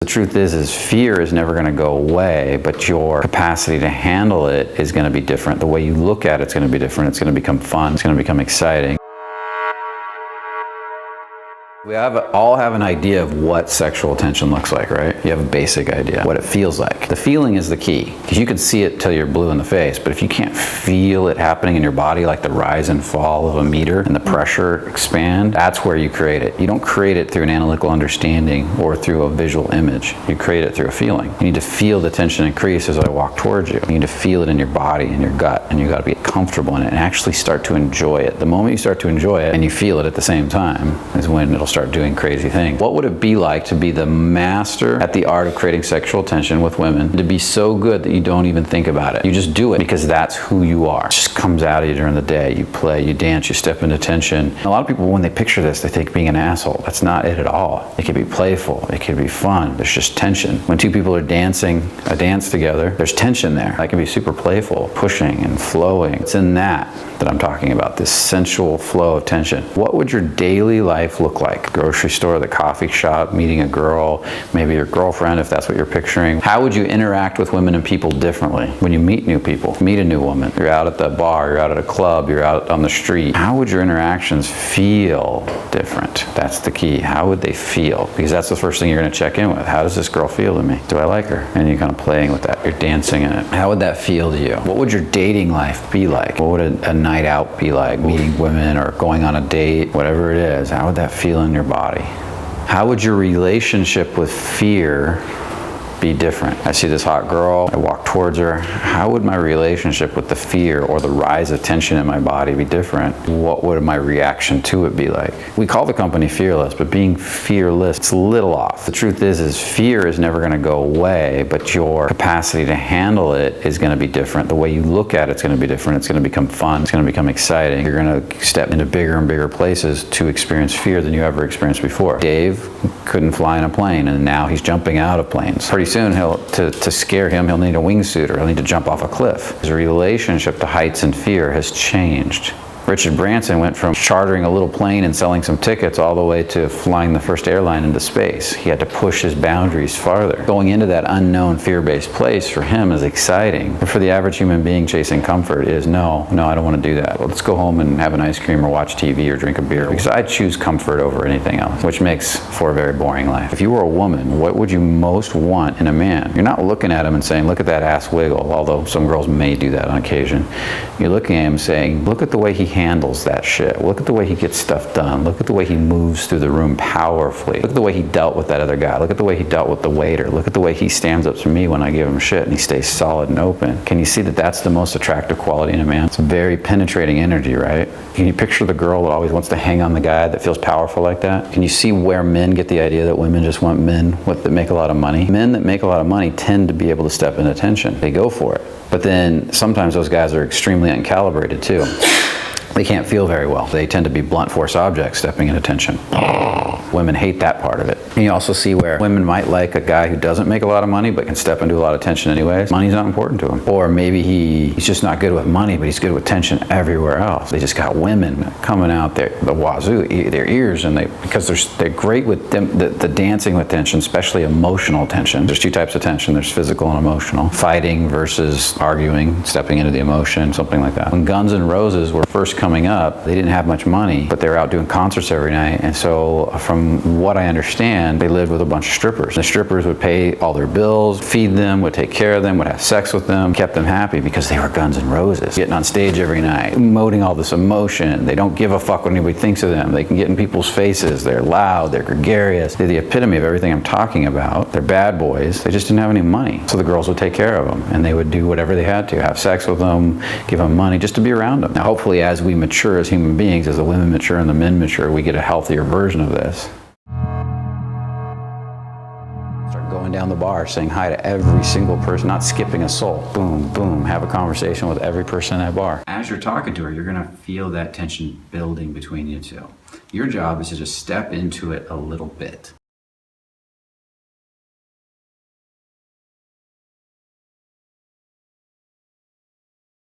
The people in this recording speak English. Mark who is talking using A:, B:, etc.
A: The truth is fear is never going to go away, but your capacity to handle it is going to be different. The way you look at it's going to be different. It's going to become fun. It's going to become exciting. We all have an idea of what sexual tension looks like, right? You have a basic idea what it feels like. The feeling is the key, because you can see it till you're blue in the face, but if you can't feel it happening in your body, like the rise and fall of a meter and the pressure expand, that's where you create it. You don't create it through an analytical understanding or through a visual image. You create it through a feeling. You need to feel the tension increase as I walk towards you. You need to feel it in your body, in your gut, and you got to be comfortable in it and actually start to enjoy it. The moment you start to enjoy it and you feel it at the same time is when it'll start doing crazy things. What would it be like to be the master at the art of creating sexual tension with women, to be so good that you don't even think about it? You just do it because that's who you are. It just comes out of you during the day. You play, you dance, you step into tension. A lot of people, when they picture this, they think being an asshole. That's not it at all. It can be playful. It can be fun. There's just tension. When two people are dancing a dance together, there's tension there. That can be super playful, pushing and flowing. It's in that I'm talking about, this sensual flow of tension. What would your daily life look like? Grocery store, the coffee shop, meeting a girl, maybe your girlfriend if that's what you're picturing. How would you interact with women and people differently when you meet new people? Meet a new woman. You're out at the bar, you're out at a club, you're out on the street. How would your interactions feel different? That's the key. How would they feel? Because that's the first thing you're going to check in with. How does this girl feel to me? Do I like her? And you're kind of playing with that. You're dancing in it. How would that feel to you? What would your dating life be like? What would a night out be like? Meeting women or going on a date, whatever it is. How would that feel in your body? How would your relationship with fear be different? I see this hot girl, I walk towards her. How would my relationship with the fear or the rise of tension in my body be different? What would my reaction to it be like? We call the company Fearless, but being fearless, it's a little off. The truth is fear is never going to go away, but your capacity to handle it is going to be different. The way you look at it's going to be different. It's going to become fun. It's going to become exciting. You're going to step into bigger and bigger places to experience fear than you ever experienced before. Dave couldn't fly in a plane, and now he's jumping out of planes. Pretty soon, to scare him, he'll need a wingsuit or he'll need to jump off a cliff. His relationship to heights and fear has changed. Richard Branson went from chartering a little plane and selling some tickets all the way to flying the first airline into space. He had to push his boundaries farther. Going into that unknown fear-based place for him is exciting. But for the average human being, chasing comfort is no, I don't want to do that. Well, let's go home and have an ice cream or watch TV or drink a beer. Because I choose comfort over anything else, which makes for a very boring life. If you were a woman, what would you most want in a man? You're not looking at him and saying, look at that ass wiggle, although some girls may do that on occasion. You're looking at him saying, look at the way he handles that shit. Look at the way he gets stuff done. Look at the way he moves through the room powerfully. Look at the way he dealt with that other guy. Look at the way he dealt with the waiter. Look at the way he stands up to me when I give him shit and he stays solid and open. Can you see that that's the most attractive quality in a man? It's a very penetrating energy, right? Can you picture the girl that always wants to hang on the guy that feels powerful like that? Can you see where men get the idea that women just want men that make a lot of money? Men that make a lot of money tend to be able to step into tension. They go for it. But then sometimes those guys are extremely uncalibrated too. They can't feel very well. They tend to be blunt force objects stepping into tension. Women hate that part of it. And you also see where women might like a guy who doesn't make a lot of money but can step into a lot of tension anyways. Money's not important to him. Or maybe he's just not good with money, but he's good with tension everywhere else. They just got women coming out the wazoo, their ears, and because they're great with the dancing with tension, especially emotional tension. There's two types of tension. There's physical and emotional. Fighting versus arguing, stepping into the emotion, something like that. When Guns N' Roses were first coming up, they didn't have much money, but they were out doing concerts every night. And so from what I understand, they lived with a bunch of strippers. The strippers would pay all their bills, feed them, would take care of them, would have sex with them, kept them happy because they were Guns N' Roses. Getting on stage every night, emoting all this emotion. They don't give a fuck what anybody thinks of them. They can get in people's faces. They're loud, they're gregarious. They're the epitome of everything I'm talking about. They're bad boys. They just didn't have any money. So the girls would take care of them and they would do whatever they had to, have sex with them, give them money just to be around them. Now hopefully as we mature as human beings, as the women mature and the men mature, we get a healthier version of this. Start going down the bar, saying hi to every single person, not skipping a soul. Boom, boom, have a conversation with every person in that bar. As you're talking to her, you're gonna feel that tension building between you two. Your job is to just step into it a little bit.